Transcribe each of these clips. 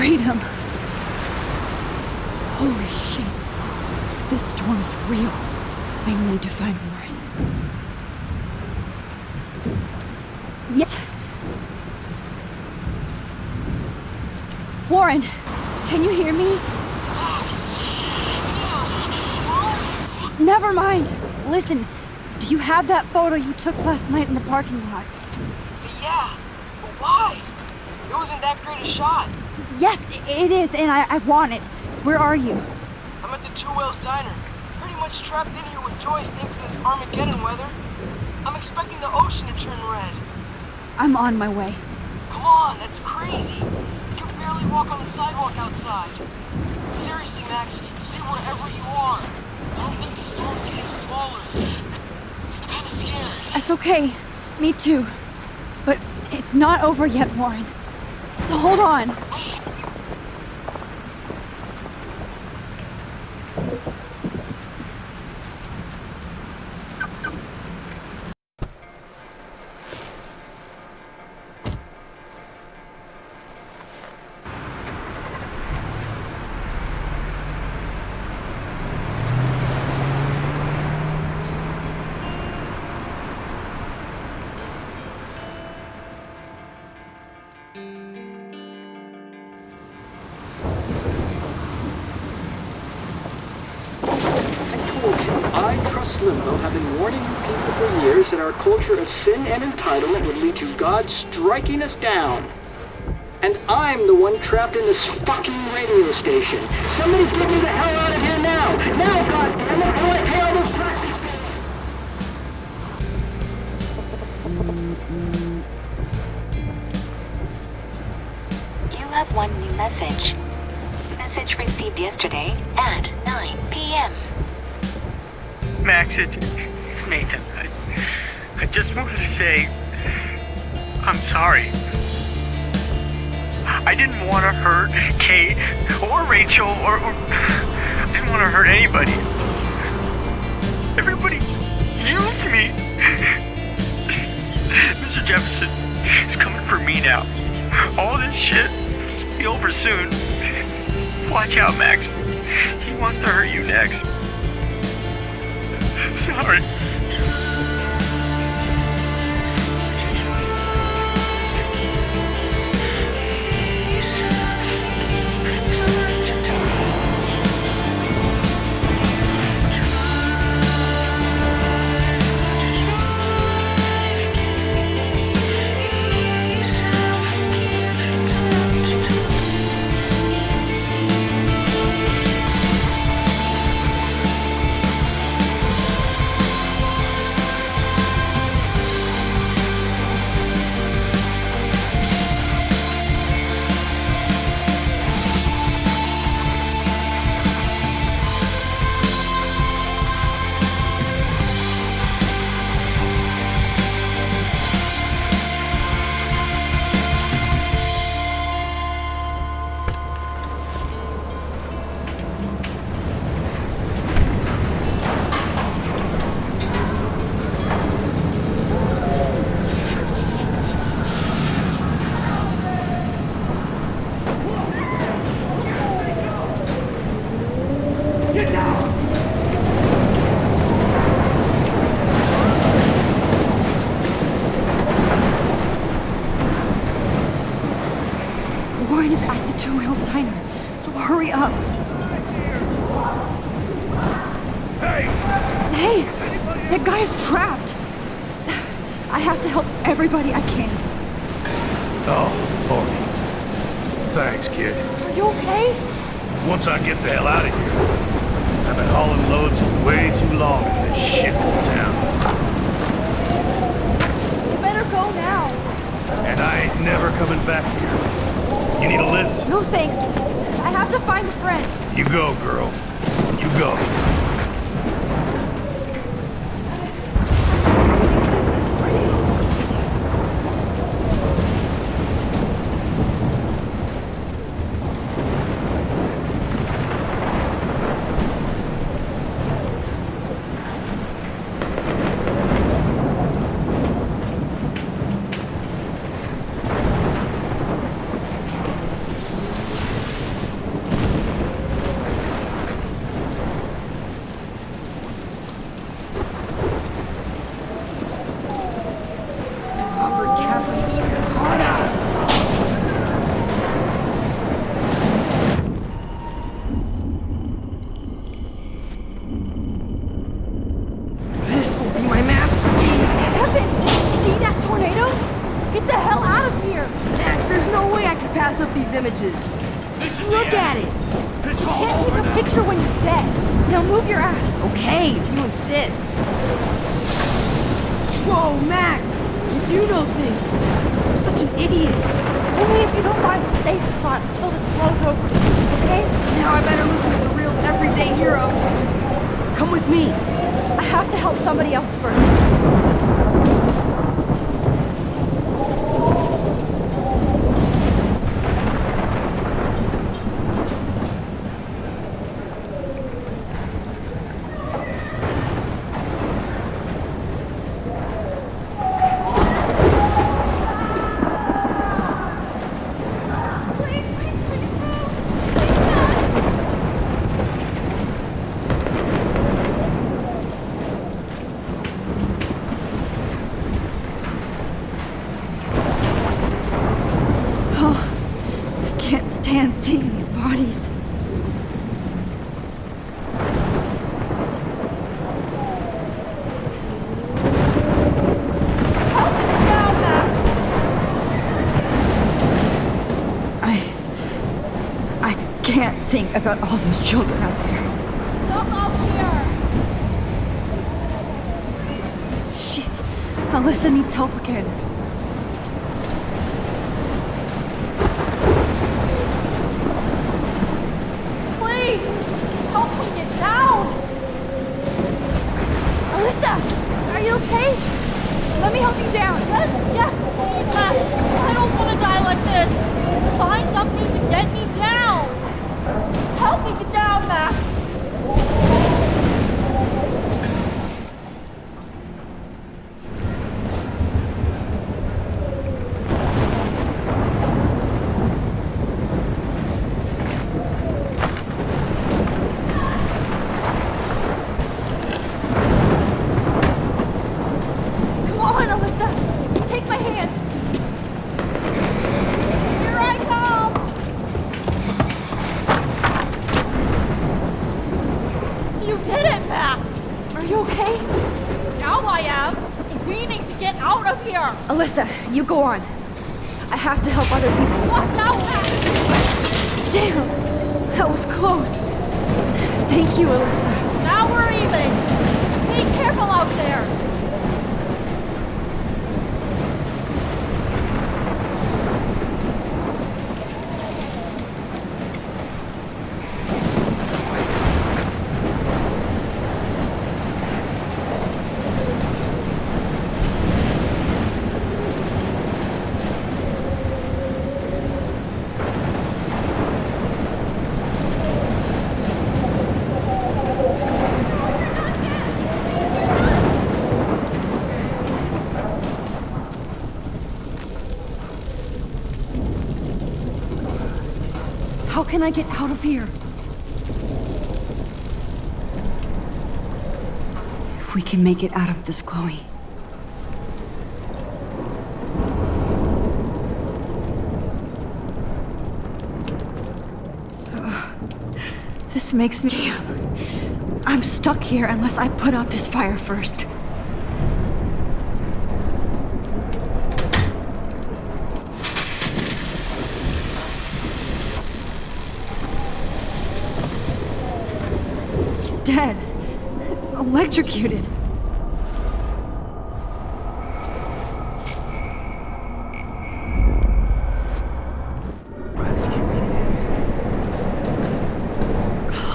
Freedom. Holy shit. This storm's real. I need to find Warren. Yes. Warren, can you hear me? Never mind. Listen, do you have that photo you took last night in the parking lot? Yeah, but why? It wasn't that great a shot. Yes, it is, and I want it. Where are you? I'm at the Two Whales Diner. Pretty much trapped in here with Joyce thanks to this Armageddon weather. I'm expecting the ocean to turn red. I'm on my way. Come on, that's crazy. You can barely walk on the sidewalk outside. Seriously, Max, stay wherever you are. I don't think the storm's getting smaller. I'm kinda scared. That's okay. Me too. But it's not over yet, Warren. So hold on. Limbo have been warning you people for years that our culture of sin and entitlement would lead to God striking us down. And I'm the one trapped in this fucking radio station. Somebody get me the hell out of here now! Now, goddammit! I want to pay all those taxes! You have one new message. Message received yesterday at 9 p.m. Max, it's Nathan. I just wanted to say, I'm sorry. I didn't want to hurt Kate or Rachel or I didn't want to hurt anybody. Everybody used me. Mr. Jefferson is coming for me now. All this shit will be over soon. Watch out, Max. He wants to hurt you next. Sorry. Warren is at the Two Whales Diner, so hurry up. Hey, that guy's trapped. I have to help everybody I can. Oh, Lordy. Thanks, kid. Are you okay? Once I get the hell out of here, I've been hauling loads for way too long in this shithole town. You better go now. And I ain't never coming back here. You need a lift? No thanks. I have to find a friend. You go, girl. You go. out of here! Max, there's no way I can pass up these images. Just look at it. It's all Can't over take a now. picture when you're dead. Now move your ass. Okay, if you insist. Whoa, Max! You do know things. I'm such an idiot. Only if you don't find a safe spot until this blows over. Okay? Now I better listen to the real everyday hero. Come with me. I have to help somebody else first. Can't seeing these bodies. Help me down, Max! I can't think about all those children out there. Look up here! Shit! Alyssa needs help again. Are you okay? Let me help you down. Yes, please, Max. I don't want to die like this. Find something to get me down. Help me get down, Max. Alyssa, you go on. I have to help other people. Watch out, Max! Damn! That was close. Thank you, Alyssa. Now we're even. Be careful out there. How can I get out of here? If we can make it out of this, Chloe. This makes me... Damn. I'm stuck here unless I put out this fire first. Dead. Electrocuted.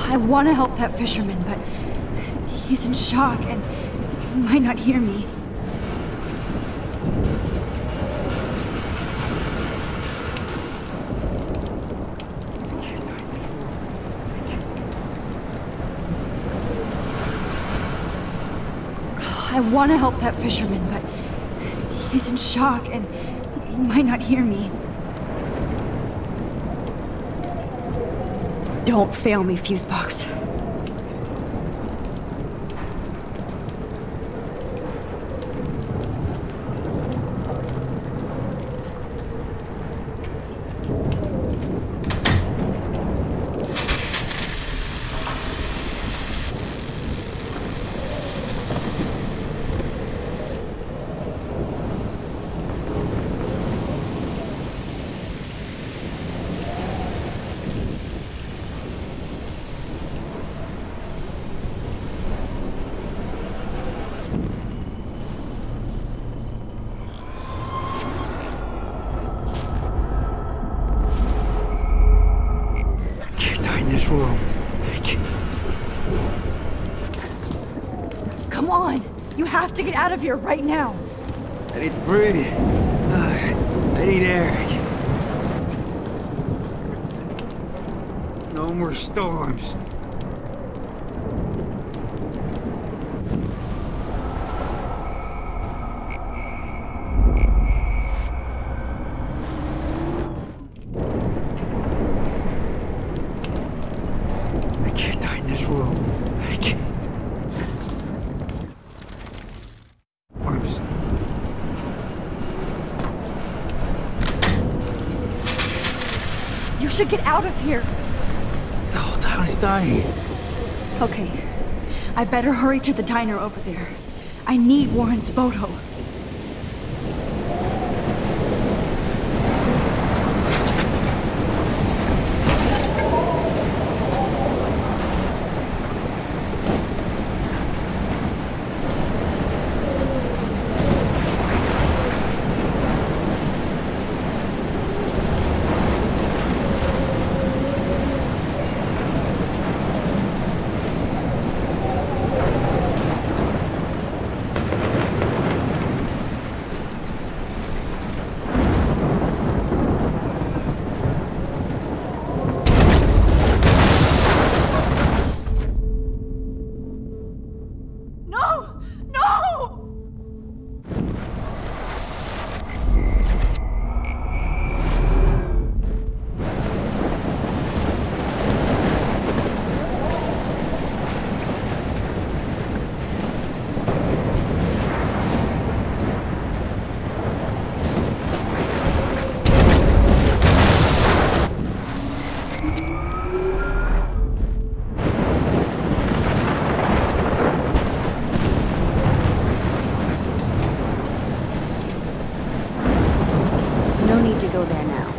I want to help that fisherman, but he's in shock and he might not hear me. I want to help that fisherman, but he's in shock and he might not hear me. Don't fail me, Fusebox. this room. I can't. Come on! You have to get out of here right now! I need to breathe. I need air. No more storms. I can't die in this room. I can't. Arms. You should get out of here! The whole town is dying. Okay, I better hurry to the diner over there. I need Warren's photo. No need to go there now.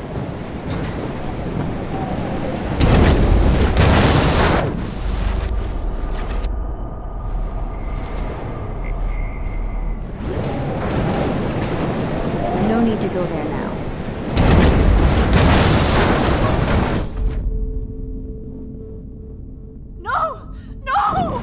No need to go there now. No! No!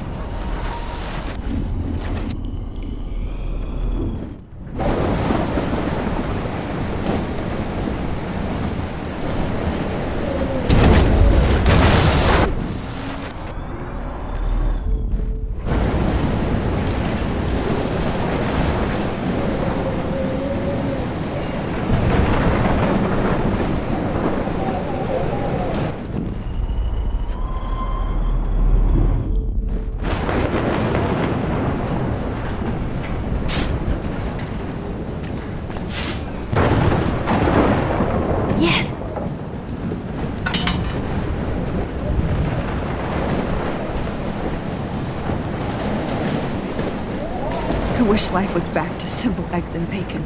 I wish life was back to simple eggs and bacon.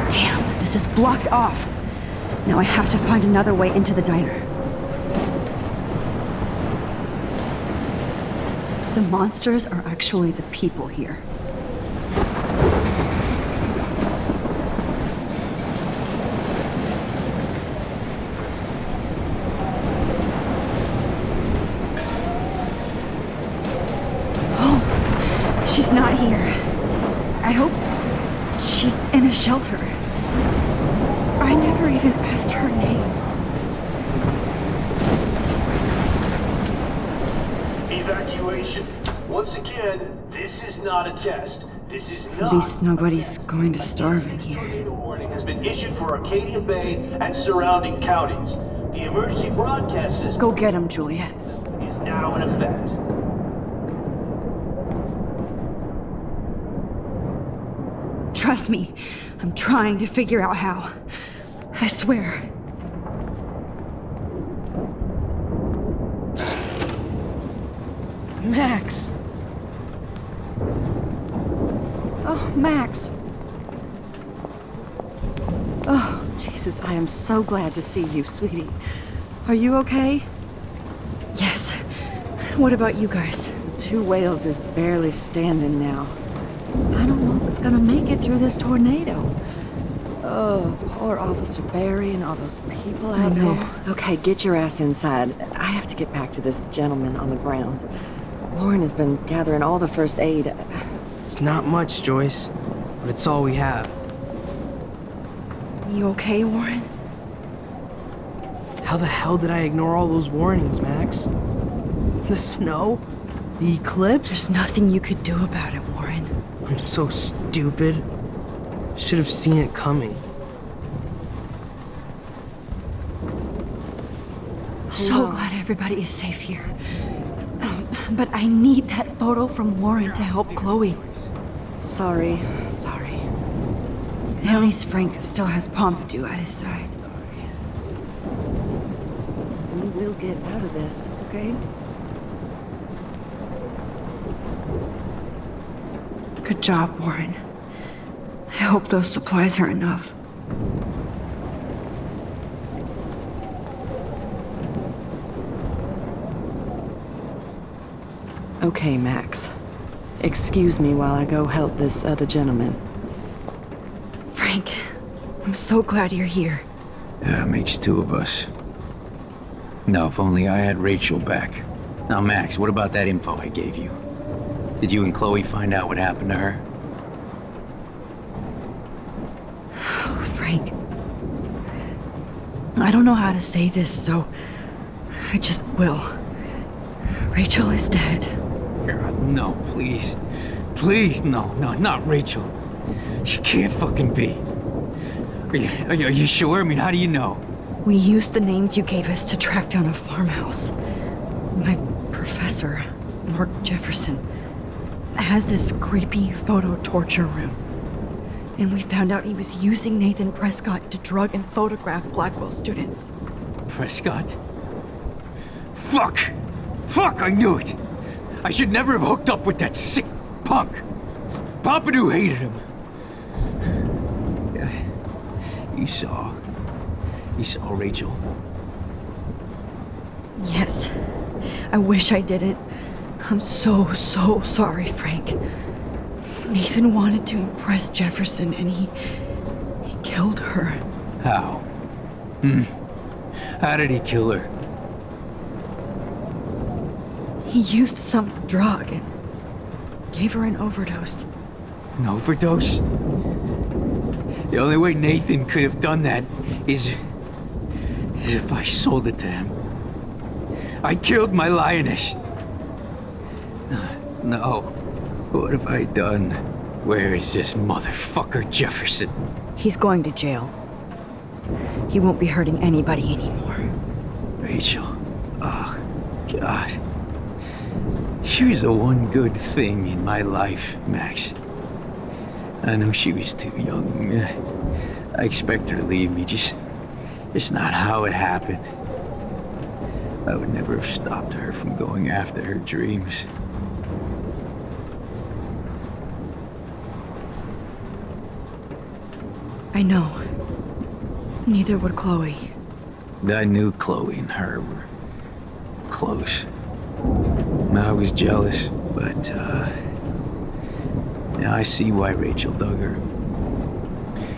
Damn, this is blocked off. Now I have to find another way into the diner. The monsters are actually the people here. She's not here. I hope she's in a shelter. I never even asked her name. Evacuation. Once again, this is not a test. This is not. At least nobody's going to starve in here. Tornado warning has been issued for Arcadia Bay and surrounding counties. The emergency broadcast system Go get him, Juliet. is now in effect. Trust me, I'm trying to figure out how. I swear. Max! Oh, Max! Oh, Jesus, I am so glad to see you, sweetie. Are you okay? Yes. What about you guys? The Two Whales is barely standing now. I don't know if it's gonna make it through this tornado. Oh, poor Officer Barry and all those people out there. Okay, get your ass inside. I have to get back to this gentleman on the ground. Lauren has been gathering all the first aid. It's not much, Joyce, but it's all we have. You okay, Warren? How the hell did I ignore all those warnings, Max? The snow? The eclipse? There's nothing you could do about it, Warren. I'm so stupid. Should have seen it coming. So glad everybody is safe here. But I need that photo from Warren to help Chloe. Sorry. At least Frank still has Pompidou at his side. We will get out of this, okay? Good job, Warren. I hope those supplies are enough. Okay, Max. Excuse me while I go help this other gentleman. Frank, I'm so glad you're here. Yeah, it makes two of us. No, if only I had Rachel back. Now, Max, what about that info I gave you? Did you and Chloe find out what happened to her? Frank, I don't know how to say this, so I just will. Rachel is dead. God, no, please. Please, no, not Rachel. She can't fucking be. Are you sure? I mean, how do you know? We used the names you gave us to track down a farmhouse. My professor, Mark Jefferson, has this creepy photo torture room. And we found out he was using Nathan Prescott to drug and photograph Blackwell students. Prescott? Fuck! Fuck, I knew it! I should never have hooked up with that sick punk! Pompidou hated him! You saw Rachel? Yes. I wish I didn't. I'm so sorry, Frank. Nathan wanted to impress Jefferson, and he killed her. How? How did he kill her? He used some drug and gave her an overdose. An overdose? The only way Nathan could have done that is if I sold it to him. I killed my lioness. No. What have I done? Where is this motherfucker Jefferson? He's going to jail. He won't be hurting anybody anymore. Rachel. Oh, God. She was the one good thing in my life, Max. I know she was too young. I expect her to leave me, just not how it happened. I would never have stopped her from going after her dreams. I know. Neither would Chloe. I knew Chloe and her were close. I was jealous, but now I see why Rachel dug her.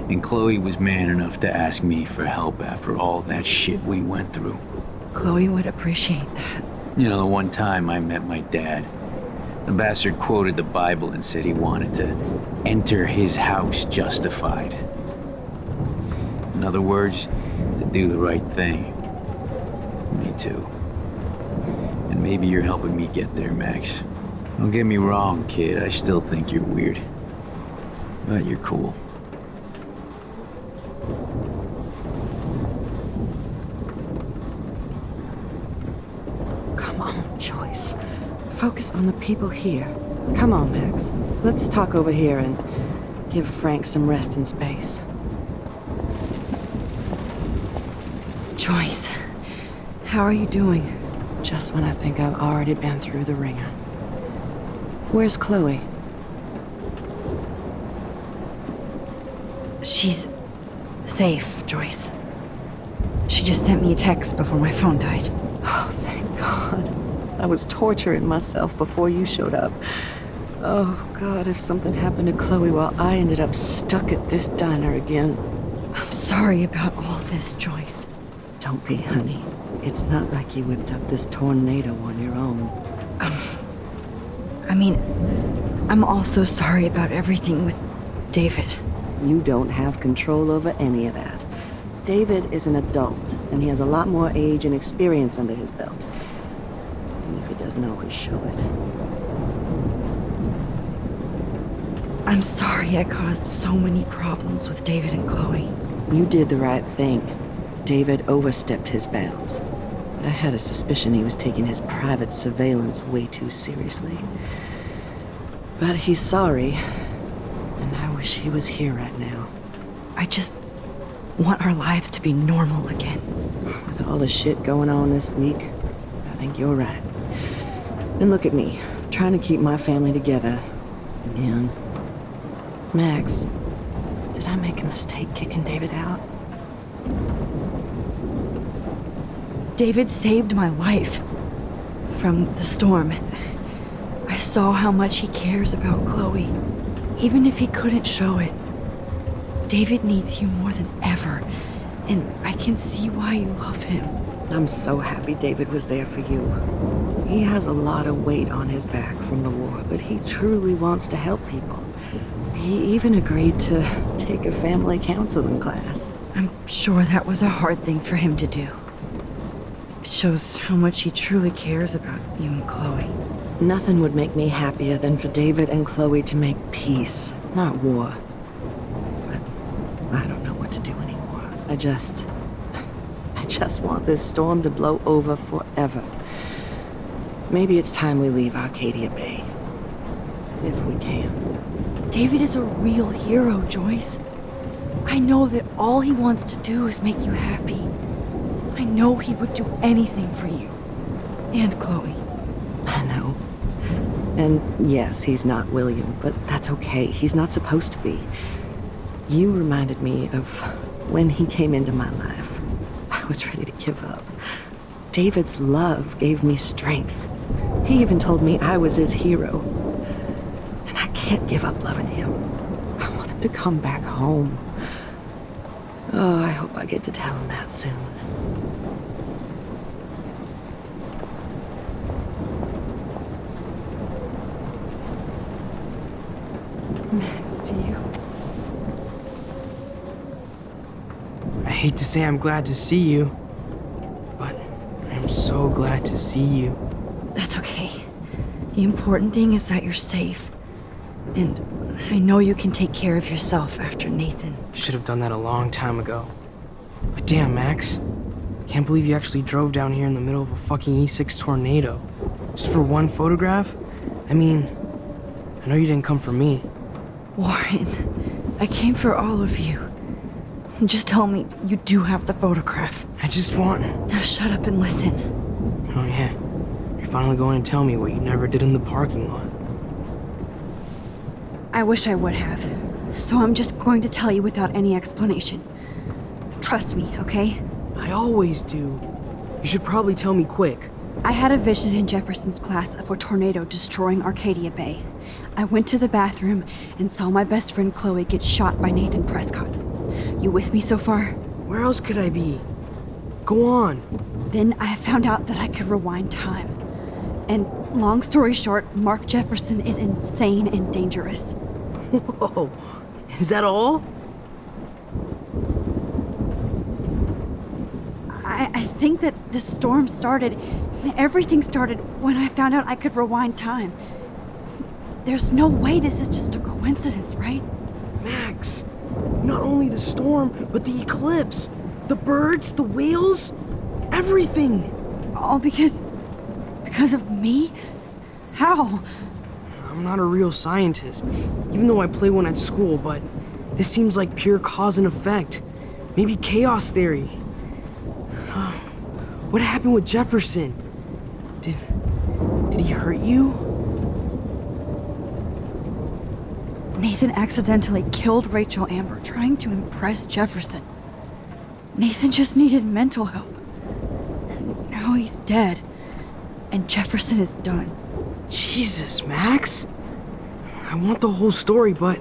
And Chloe was man enough to ask me for help after all that shit we went through. Chloe would appreciate that. You know, the one time I met my dad, the bastard quoted the Bible and said he wanted to enter his house justified. In other words, to do the right thing. Me too. And maybe you're helping me get there, Max. Don't get me wrong, kid. I still think you're weird. But you're cool. Come on, Joyce. Focus on the people here. Come on, Max. Let's talk over here and give Frank some rest and space. Joyce, how are you doing? Just when I think I've already been through the ringer. Where's Chloe? She's safe, Joyce. She just sent me a text before my phone died. Oh, thank God. I was torturing myself before you showed up. Oh, God, if something happened to Chloe while I ended up stuck at this diner again. I'm sorry about all this, Joyce. Don't be, honey. It's not like you whipped up this tornado on your own. I'm also sorry about everything with David. You don't have control over any of that. David is an adult, and he has a lot more age and experience under his belt. Even if he doesn't always show it. I'm sorry I caused so many problems with David and Chloe. You did the right thing. David overstepped his bounds. I had a suspicion he was taking his private surveillance way too seriously. But he's sorry, and I wish he was here right now. I just want our lives to be normal again. With all the shit going on this week, I think you're right. And look at me, trying to keep my family together. Again. Max, did I make a mistake kicking David out? David saved my life from the storm. I saw how much he cares about Chloe, even if he couldn't show it. David needs you more than ever, and I can see why you love him. I'm so happy David was there for you. He has a lot of weight on his back from the war, but he truly wants to help people. He even agreed to take a family counseling class. I'm sure that was a hard thing for him to do. It shows how much he truly cares about you and Chloe. Nothing would make me happier than for David and Chloe to make peace, not war. But I don't know what to do anymore. I just want this storm to blow over forever. Maybe it's time we leave Arcadia Bay. If we can. David is a real hero, Joyce. I know that all he wants to do is make you happy. I know he would do anything for you. And Chloe. I know. And yes, he's not William, but that's okay. He's not supposed to be. You reminded me of when he came into my life. I was ready to give up. David's love gave me strength. He even told me I was his hero. And I can't give up loving him. I want him to come back home. Oh, I hope I get to tell him that soon. Max, do you? I hate to say I'm glad to see you, but I'm so glad to see you. That's okay. The important thing is that you're safe. And I know you can take care of yourself after Nathan. Should have done that a long time ago. But damn, Max. Can't believe you actually drove down here in the middle of a fucking E6 tornado. Just for one photograph? I mean, I know you didn't come for me. Warren, I came for all of you. Just tell me you do have the photograph. I just want... Now shut up and listen. Oh yeah, you're finally going to tell me what you never did in the parking lot. I wish I would have. So I'm just going to tell you without any explanation. Trust me, okay? I always do. You should probably tell me quick. I had a vision in Jefferson's class of a tornado destroying Arcadia Bay. I went to the bathroom and saw my best friend Chloe get shot by Nathan Prescott. You with me so far? Where else could I be? Go on. Then I found out that I could rewind time. And long story short, Mark Jefferson is insane and dangerous. Whoa, is that all? I think that the storm started, everything started when I found out I could rewind time. There's no way this is just a coincidence, right? Max, not only the storm, but the eclipse, the birds, the whales, everything. All because of me? How? I'm not a real scientist, even though I play one at school, but this seems like pure cause and effect. Maybe chaos theory. What happened with Jefferson? Did he hurt you? Nathan accidentally killed Rachel Amber trying to impress Jefferson. Nathan just needed mental help. Now he's dead, and Jefferson is done. Jesus, Max. I want the whole story, but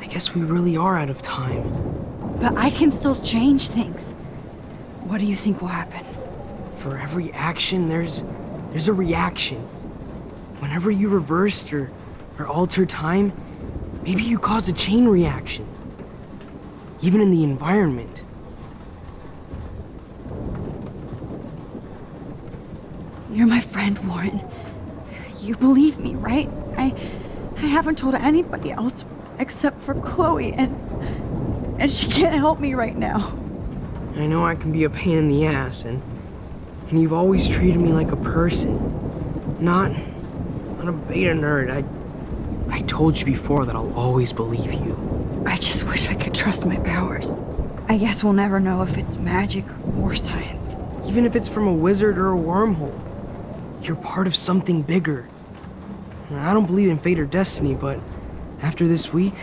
I guess we really are out of time. But I can still change things. What do you think will happen? For every action, there's a reaction. Whenever you reversed or alter time, maybe you caused a chain reaction. Even in the environment. You're my friend, Warren. You believe me, right? I haven't told anybody else except for Chloe, and she can't help me right now. I know I can be a pain in the ass, and you've always treated me like a person, not a beta nerd. I told you before that I'll always believe you. I just wish I could trust my powers. I guess we'll never know if it's magic or science. Even if it's from a wizard or a wormhole, you're part of something bigger. I don't believe in fate or destiny, but after this week,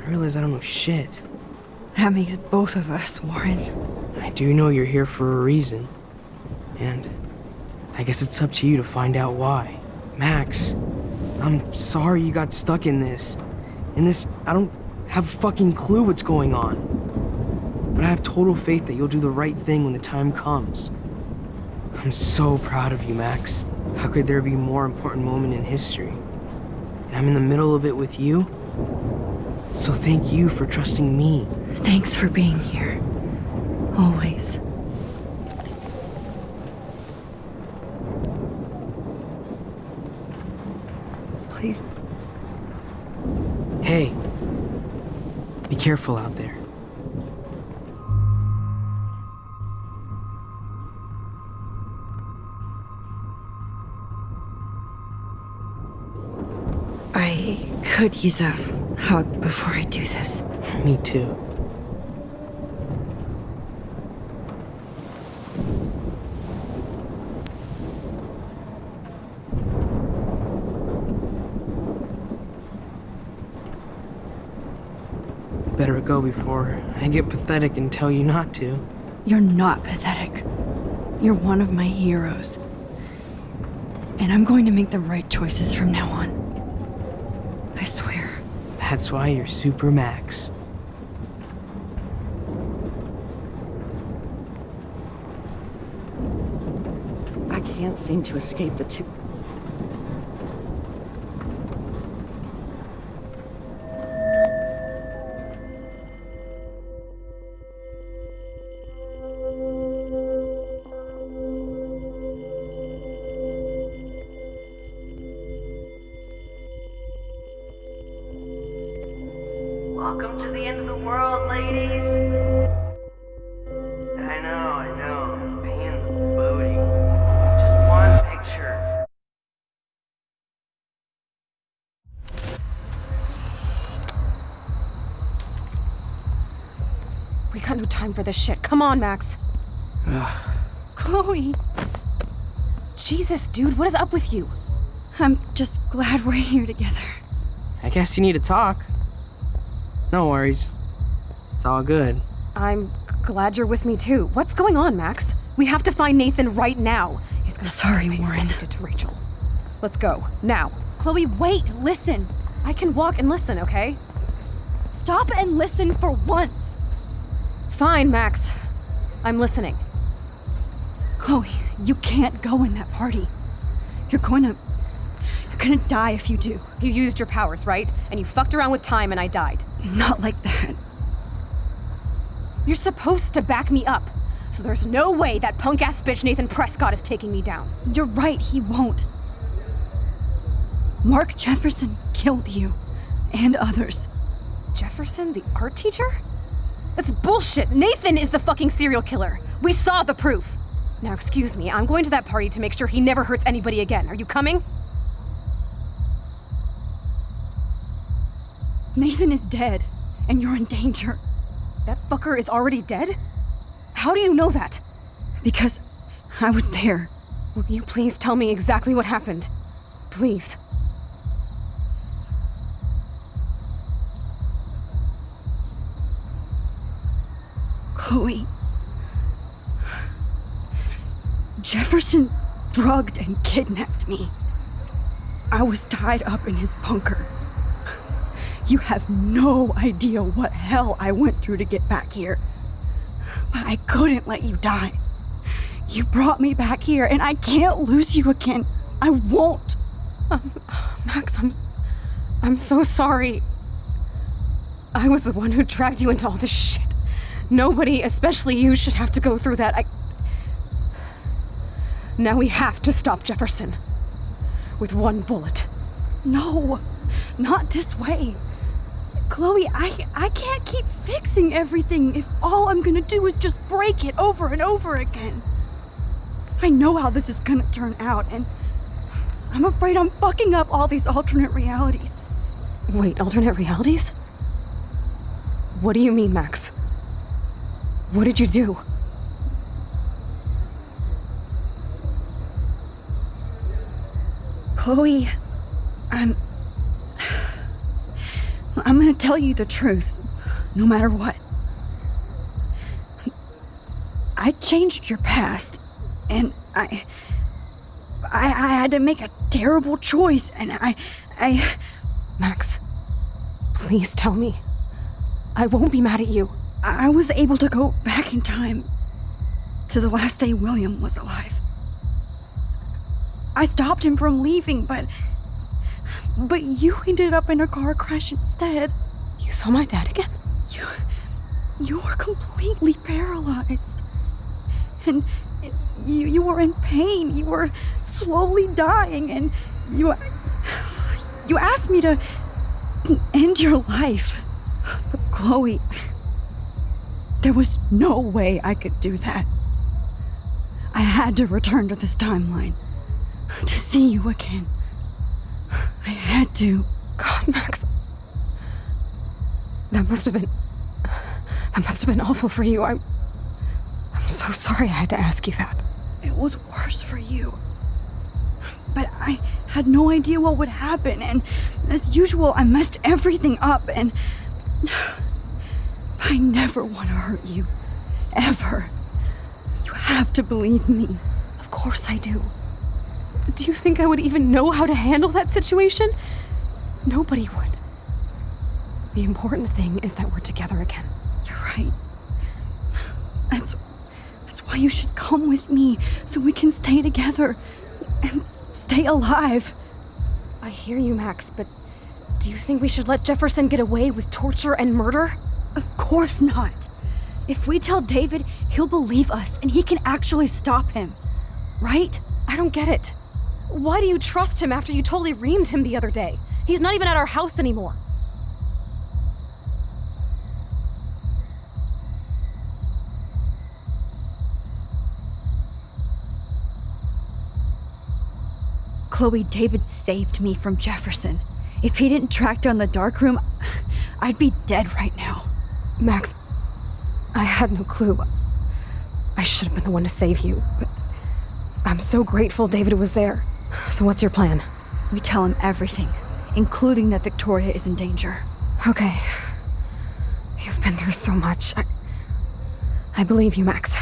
I realize I don't know shit. That makes both of us, Warren. I do know you're here for a reason. And I guess it's up to you to find out why. Max, I'm sorry you got stuck in this. I don't have a fucking clue what's going on. But I have total faith that you'll do the right thing when the time comes. I'm so proud of you, Max. How could there be a more important moment in history? And I'm in the middle of it with you. So thank you for trusting me. Thanks for being here. Always. Please. Hey, be careful out there. I could use a hug before I do this. Me too. Better go before I get pathetic and tell you not to. You're not pathetic. You're one of my heroes. And I'm going to make the right choices from now on. I swear. That's why you're Super Max. I can't seem to escape the two. Welcome to the end of the world, ladies. I know, pain in the booty. Just one picture. We got no time for this shit. Come on, Max. Chloe. Jesus, dude, what is up with you? I'm just glad we're here together. I guess you need to talk. No worries. It's all good. I'm glad you're with me too. What's going on, Max? We have to find Nathan right now. He's gonna Sorry, Warren. Did to Rachel. Let's go now. Chloe, wait! Listen. I can walk and listen, okay? Stop and listen for once. Fine, Max. I'm listening. Chloe, you can't go in that party. You're gonna die if you do. You used your powers, right? And you fucked around with time and I died. Not like that. You're supposed to back me up. So there's no way that punk-ass bitch Nathan Prescott is taking me down. You're right, he won't. Mark Jefferson killed you. And others. Jefferson, the art teacher? That's bullshit. Nathan is the fucking serial killer. We saw the proof. Now, excuse me, I'm going to that party to make sure he never hurts anybody again. Are you coming? Nathan is dead, and you're in danger. That fucker is already dead? How do you know that? Because I was there. Will you please tell me exactly what happened? Please. Chloe. Jefferson drugged and kidnapped me. I was tied up in his bunker. You have no idea what hell I went through to get back here. But I couldn't let you die. You brought me back here, and I can't lose you again. I won't. Max, I'm so sorry. I was the one who dragged you into all this shit. Nobody, especially you, should have to go through that. Now we have to stop Jefferson. With one bullet. No, not this way. Chloe, I can't keep fixing everything if all I'm gonna do is just break it over and over again. I know how this is gonna turn out, and I'm afraid I'm fucking up all these alternate realities. Wait, alternate realities? What do you mean, Max? What did you do? Chloe, I'm gonna tell you the truth, no matter what. I changed your past, and I had to make a terrible choice, and I... Max, please tell me. I won't be mad at you. I was able to go back in time to the last day William was alive. I stopped him from leaving, but you ended up in a car crash instead. You saw my dad again? You were completely paralyzed. And you were in pain. You were slowly dying, and you asked me to end your life. But Chloe, there was no way I could do that. I had to return to this timeline to see you again. I had to. God, Max. That must have been awful for you. I'm so sorry I had to ask you that. It was worse for you. But I had no idea what would happen, and as usual, I messed everything up, and I never want to hurt you. Ever. You have to believe me. Of course I do. Do you think I would even know how to handle that situation? Nobody would. The important thing is that we're together again. You're right. That's why you should come with me, so we can stay together and stay alive. I hear you, Max, but do you think we should let Jefferson get away with torture and murder? Of course not. If we tell David, he'll believe us and he can actually stop him. Right? I don't get it. Why do you trust him after you totally reamed him the other day? He's not even at our house anymore. Chloe, David saved me from Jefferson. If he didn't track down the dark room, I'd be dead right now. Max, I had no clue. I should have been the one to save you, but I'm so grateful David was there. So what's your plan? We tell him everything, including that Victoria is in danger. Okay. You've been through so much. I believe you, Max.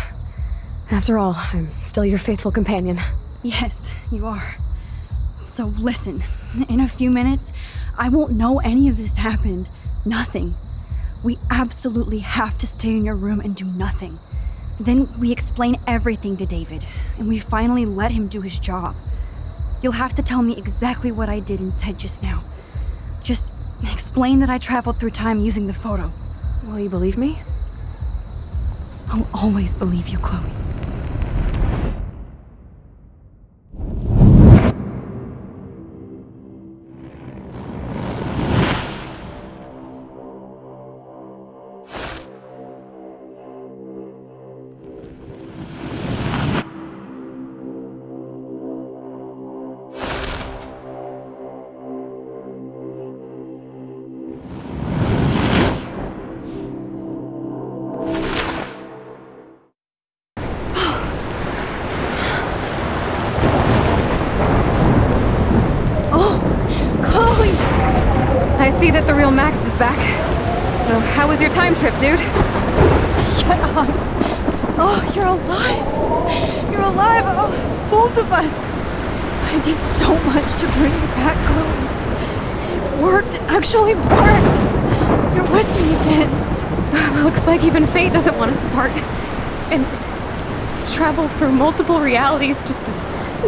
After all, I'm still your faithful companion. Yes, you are. So listen, in a few minutes, I won't know any of this happened. Nothing. We absolutely have to stay in your room and do nothing. Then we explain everything to David, and we finally let him do his job. You'll have to tell me exactly what I did and said just now. Just explain that I traveled through time using the photo. Will you believe me? I'll always believe you, Chloe. I see that the real Max is back. So how was your time trip, dude? Shut up. Oh, you're alive. You're alive. Oh, both of us. I did so much to bring you back, Chloe. It worked. It actually worked. You're with me again. Looks like even fate doesn't want us apart. And travel through multiple realities just to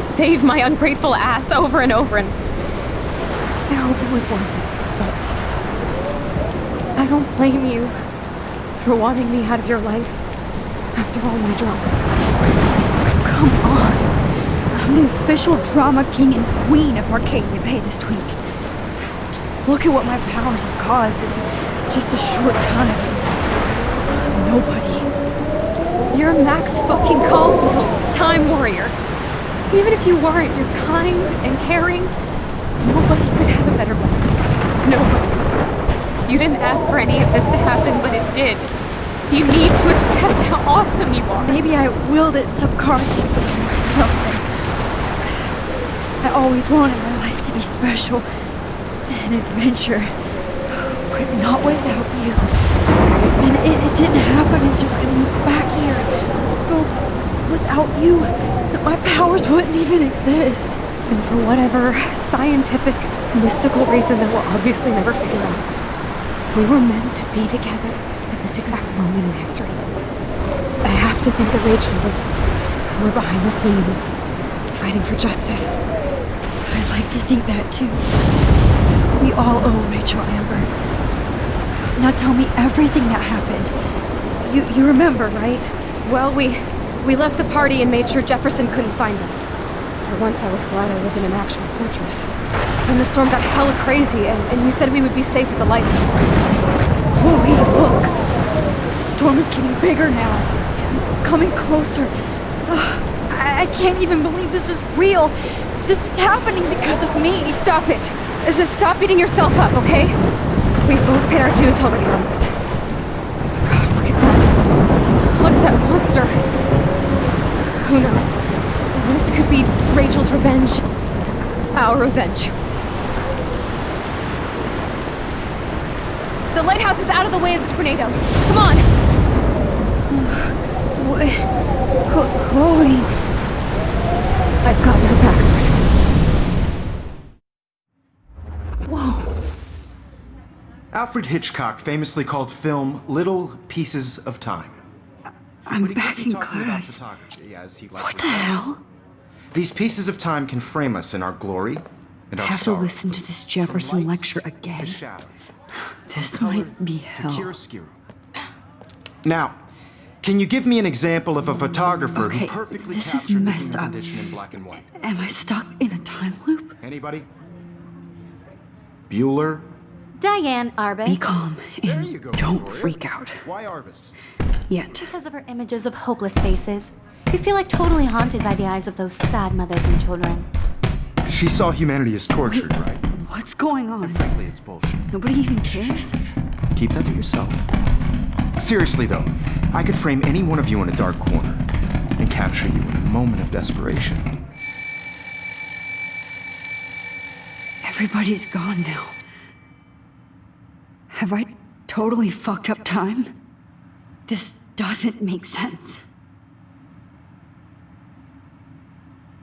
save my ungrateful ass over and over, and I hope it was worth it. But I don't blame you for wanting me out of your life after all my drama. Come on. I'm the official drama king and queen of Arcadia Bay this week. Just look at what my powers have caused in just a short time. Nobody. You're Max fucking Caulfield, Time Warrior. Even if you weren't, you're kind and caring. Nobody could have a better best friend. Nobody. You didn't ask for any of this to happen, but it did. You need to accept how awesome you are. Maybe I willed it subconsciously myself. I always wanted my life to be special. An adventure. But not without you. And it didn't happen until I moved back here. So, without you, my powers wouldn't even exist. And for whatever scientific, mystical reason that we'll obviously never figure out, we were meant to be together at this exact moment in history. I have to think that Rachel was somewhere behind the scenes, fighting for justice. I'd like to think that too. We all owe Rachel Amber. Now tell me everything that happened. You remember, right? Well, we left the party and made sure Jefferson couldn't find us. For once, I was glad I lived in an actual fortress. Then the storm got hella crazy, and you said we would be safe at the lighthouse. Chloe, look! The storm is getting bigger now. It's coming closer. I can't even believe this is real. This is happening because of me. Stop it. Just stop beating yourself up, okay? We've both paid our dues already on it. God, look at that. Look at that monster. Who knows? This could be Rachel's revenge. Our revenge. The lighthouse is out of the way of the tornado. Come on! Chloe... I've got your back, Max. Whoa. Alfred Hitchcock famously called film little pieces of time. I'm back in class. What the hell? These pieces of time can frame us in our glory and our I have to sorrow. listen to this Jefferson lecture again. This might be hell. Now, can you give me an example of a photographer who Okay, perfectly this is captured the messed human up. condition in black and white? Am I stuck in a time loop? Anybody? Bueller? Diane Arbus. Be calm and don't freak out. Why Arbus? Yet. Because of her images of hopeless faces. You feel like totally haunted by the eyes of those sad mothers and children. She saw humanity as tortured, right? What's going on? And frankly, it's bullshit. Nobody even cares? Keep that to yourself. Seriously, though, I could frame any one of you in a dark corner and capture you in a moment of desperation. Everybody's gone now. Have I totally fucked up time? This doesn't make sense.